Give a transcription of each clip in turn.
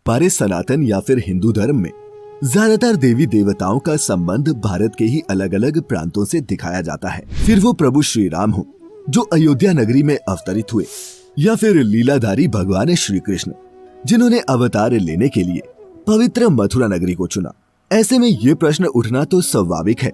हमारे सनातन या फिर हिंदू धर्म में ज्यादातर देवी देवताओं का संबंध भारत के ही अलग अलग प्रांतों से दिखाया जाता है। फिर वो प्रभु श्री राम हो जो अयोध्या नगरी में अवतरित हुए, या फिर लीलाधारी भगवान श्री कृष्ण जिन्होंने अवतार लेने के लिए पवित्र मथुरा नगरी को चुना। ऐसे में ये प्रश्न उठना तो स्वाभाविक है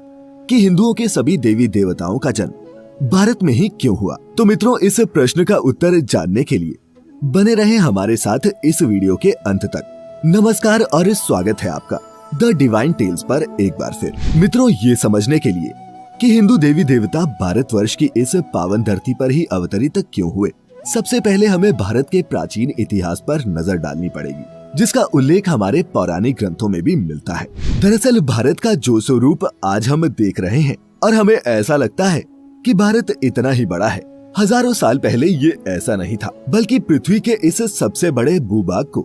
कि हिंदुओं के सभी देवी देवताओं का जन्म भारत में ही क्यों हुआ। तो मित्रों, इस प्रश्न का उत्तर जानने के लिए बने रहे हमारे साथ इस वीडियो के अंत तक। नमस्कार और स्वागत है आपका द डिवाइन टेल्स पर एक बार फिर। मित्रों, ये समझने के लिए कि हिंदू देवी देवता भारतवर्ष की इस पावन धरती पर ही अवतरित क्यों हुए, सबसे पहले हमें भारत के प्राचीन इतिहास पर नजर डालनी पड़ेगी, जिसका उल्लेख हमारे पौराणिक ग्रंथों में भी मिलता है। दरअसल भारत का जो स्वरूप आज हम देख रहे हैं और हमें ऐसा लगता है कि भारत इतना ही बड़ा है, हजारों साल पहले ये ऐसा नहीं था, बल्कि पृथ्वी के इस सबसे बड़े भूभाग को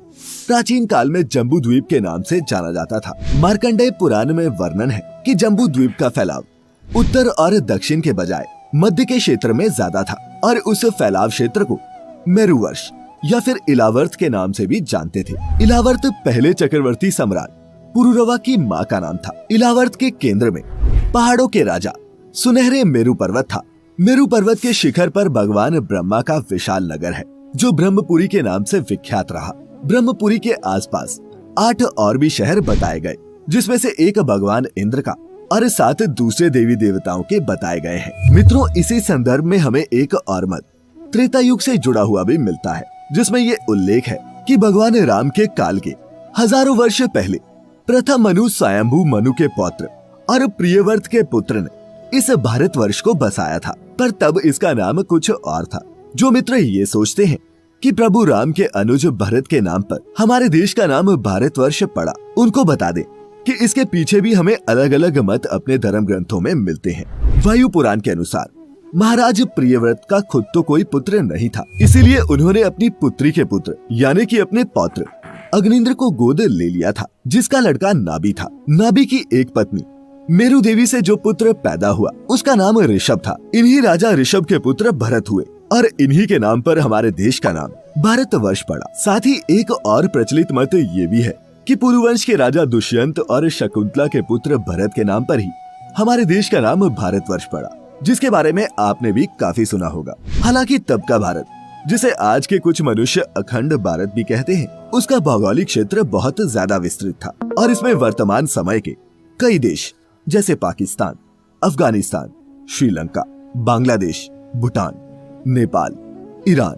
प्राचीन काल में जम्बू द्वीप के नाम से जाना जाता था। मार्कंडेय पुराण में वर्णन है कि जम्बू द्वीप का फैलाव उत्तर और दक्षिण के बजाय मध्य के क्षेत्र में ज्यादा था और उस फैलाव क्षेत्र को मेरुवर्ष या फिर इलावर्त के नाम से भी जानते थे। इलावर्त पहले चक्रवर्ती सम्राट पुरुरवा की माँ का नाम था। इलावर्त के केंद्र में पहाड़ों के राजा सुनहरे मेरु पर्वत था। मेरु पर्वत के शिखर पर भगवान ब्रह्मा का विशाल नगर है जो ब्रह्मपुरी के नाम से विख्यात रहा। ब्रह्मपुरी के आसपास 8 और भी शहर बताए गए, जिसमें से एक भगवान इंद्र का और 7 दूसरे देवी देवताओं के बताए गए हैं। मित्रों, इसी संदर्भ में हमें एक और मत त्रेता युग से जुड़ा हुआ भी मिलता है, जिसमें ये उल्लेख है कि भगवान राम के काल के हजारों वर्ष पहले प्रथम मनु स्वयंभू मनु के पौत्र और प्रियव्रत के पुत्र ने इस भारतवर्ष को बसाया था, पर तब इसका नाम कुछ और था। जो मित्र ये सोचते हैं कि प्रभु राम के अनुज भरत के नाम पर हमारे देश का नाम भारतवर्ष पड़ा, उनको बता दें कि इसके पीछे भी हमें अलग अलग मत अपने धर्म ग्रंथों में मिलते हैं। वायु पुराण के अनुसार महाराज प्रियव्रत का खुद तो कोई पुत्र नहीं था, इसीलिए उन्होंने अपनी पुत्री के पुत्र यानी कि अपने पौत्र अग्निंद्र को गोद ले लिया था, जिसका लड़का नाभि था। नाभि की एक पत्नी मेरु देवी से जो पुत्र पैदा हुआ उसका नाम ऋषभ था। इन्हीं राजा ऋषभ के पुत्र भरत हुए और इन्हीं के नाम पर हमारे देश का नाम भारतवर्ष पड़ा। साथ ही एक और प्रचलित मत ये भी है कि पुरुवंश के राजा दुष्यंत और शकुंतला के पुत्र भरत के नाम पर ही हमारे देश का नाम भारतवर्ष पड़ा, जिसके बारे में आपने भी काफी सुना होगा। हालांकि तब का भारत, जिसे आज के कुछ मनुष्य अखंड भारत भी कहते हैं, उसका भौगोलिक क्षेत्र बहुत ज्यादा विस्तृत था और इसमें वर्तमान समय के कई देश जैसे पाकिस्तान, अफगानिस्तान, श्रीलंका, बांग्लादेश, भूटान, नेपाल, ईरान,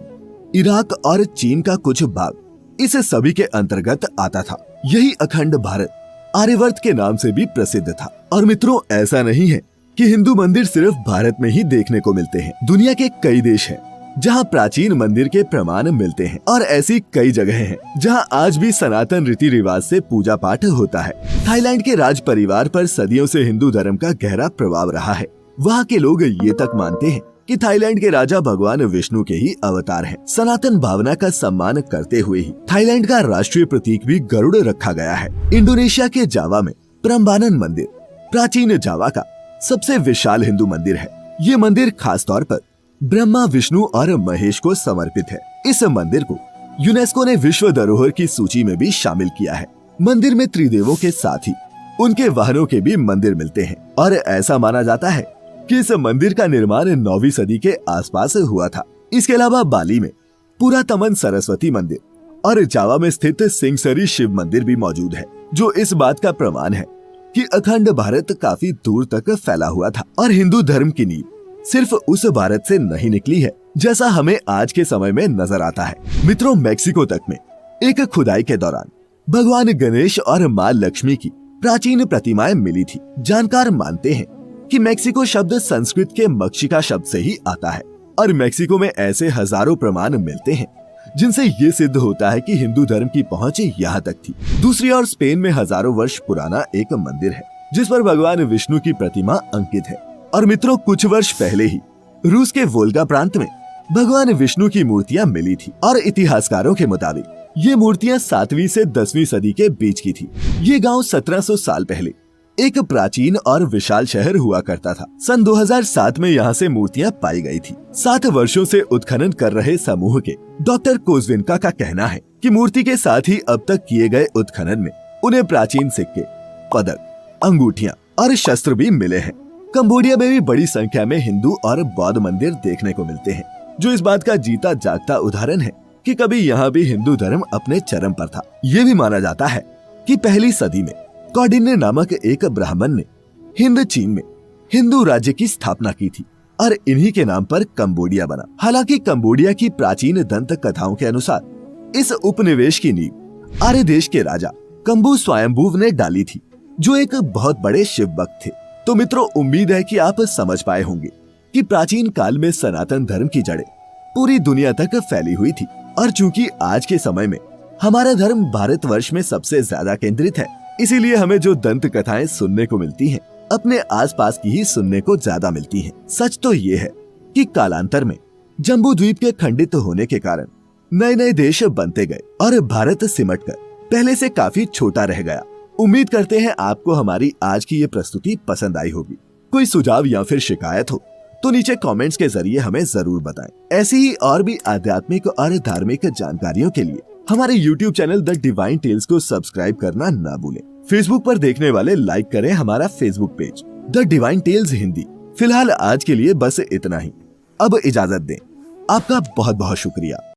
इराक और चीन का कुछ भाग इस सभी के अंतर्गत आता था। यही अखंड भारत आर्यवर्त के नाम से भी प्रसिद्ध था। और मित्रों, ऐसा नहीं है कि हिंदू मंदिर सिर्फ भारत में ही देखने को मिलते हैं। दुनिया के कई देश हैं जहां प्राचीन मंदिर के प्रमाण मिलते हैं और ऐसी कई जगह हैं जहां आज भी सनातन रीति रिवाज से पूजा पाठ होता है। थाईलैंड के राज परिवार पर सदियों से हिंदू धर्म का गहरा प्रभाव रहा है। वहां के लोग ये तक मानते हैं कि थाईलैंड के राजा भगवान विष्णु के ही अवतार हैं। सनातन भावना का सम्मान करते हुए ही थाईलैंड का राष्ट्रीय प्रतीक भी गरुड़ रखा गया है। इंडोनेशिया के जावा में प्रम्बानन मंदिर प्राचीन जावा का सबसे विशाल हिंदू मंदिर है। ये मंदिर खास तौर पर ब्रह्मा, विष्णु और महेश को समर्पित है। इस मंदिर को यूनेस्को ने विश्व धरोहर की सूची में भी शामिल किया है। मंदिर में त्रिदेवों के साथ ही उनके वाहनों के भी मंदिर मिलते हैं और ऐसा माना जाता है कि इस मंदिर का निर्माण 9वीं सदी के आसपास हुआ था। इसके अलावा बाली में पुरातमन सरस्वती मंदिर और जावा में स्थित सिंगसरी शिव मंदिर भी मौजूद है, जो इस बात का प्रमाण है कि अखंड भारत काफी दूर तक फैला हुआ था और हिंदू धर्म की नींव सिर्फ उस भारत से नहीं निकली है जैसा हमें आज के समय में नजर आता है। मित्रों, मेक्सिको तक में एक खुदाई के दौरान भगवान गणेश और माँ लक्ष्मी की प्राचीन प्रतिमाएं मिली थी। जानकार मानते हैं कि मेक्सिको शब्द संस्कृत के मक्षिका शब्द से ही आता है और मेक्सिको में ऐसे हजारों प्रमाण मिलते हैं जिनसे ये सिद्ध होता है कि हिंदू धर्म की पहुंच यहाँ तक थी। दूसरी ओर स्पेन में हजारों वर्ष पुराना एक मंदिर है जिस पर भगवान विष्णु की प्रतिमा अंकित है। और मित्रों, कुछ वर्ष पहले ही रूस के वोल्गा प्रांत में भगवान विष्णु की मूर्तियां मिली थी और इतिहासकारों के मुताबिक ये मूर्तियां 7वीं से 10वीं सदी के बीच की थी। ये गांव 1700 साल पहले एक प्राचीन और विशाल शहर हुआ करता था। सन 2007 में यहाँ से मूर्तियाँ पाई गई थी। 7 वर्षों से उत्खनन कर रहे समूह के डॉक्टर कोजविनका का कहना है कि मूर्ति के साथ ही अब तक किए गए उत्खनन में उन्हें प्राचीन सिक्के, पदक, अंगूठियाँ और शस्त्र भी मिले हैं। कंबोडिया में भी बड़ी संख्या में हिंदू और बौद्ध मंदिर देखने को मिलते हैं, जो इस बात का जीता जागता उदाहरण है कि कभी यहाँ भी हिंदू धर्म अपने चरम पर था। ये भी माना जाता है कि पहली सदी में कौंडिन्य नामक एक ब्राह्मण ने हिंद चीन में हिंदू राज्य की स्थापना की थी और इन्हीं के नाम पर कंबोडिया बना। हालांकि कंबोडिया की प्राचीन दंत कथाओं के अनुसार इस उपनिवेश की नींव आर्य देश के राजा कंबू स्वयंभू ने डाली थी, जो एक बहुत बड़े शिव भक्त थे। तो मित्रों, उम्मीद है कि आप समझ पाए होंगे कि प्राचीन काल में सनातन धर्म की जड़ें पूरी दुनिया तक फैली हुई थी और चूंकि आज के समय में हमारा धर्म भारतवर्ष में सबसे ज्यादा केंद्रित है, इसीलिए हमें जो दंत कथाएं सुनने को मिलती हैं, अपने आसपास की ही सुनने को ज्यादा मिलती हैं। सच तो ये है कि कालांतर में जम्बू द्वीप के खंडित होने के कारण नए नए देश बनते गए और भारत सिमटकर पहले से काफी छोटा रह गया। उम्मीद करते हैं आपको हमारी आज की ये प्रस्तुति पसंद आई होगी। कोई सुझाव या फिर शिकायत हो तो नीचे कमेंट्स के जरिए हमें जरूर बताएं। ऐसी ही और भी आध्यात्मिक और धार्मिक जानकारियों के लिए हमारे YouTube channel the divine tales को सब्सक्राइब करना ना भूलें। फेसबुक पर देखने वाले लाइक करें हमारा Facebook page the divine tales Hindi. फिलहाल आज के लिए बस इतना ही। अब इजाजत दें। आपका बहुत बहुत शुक्रिया।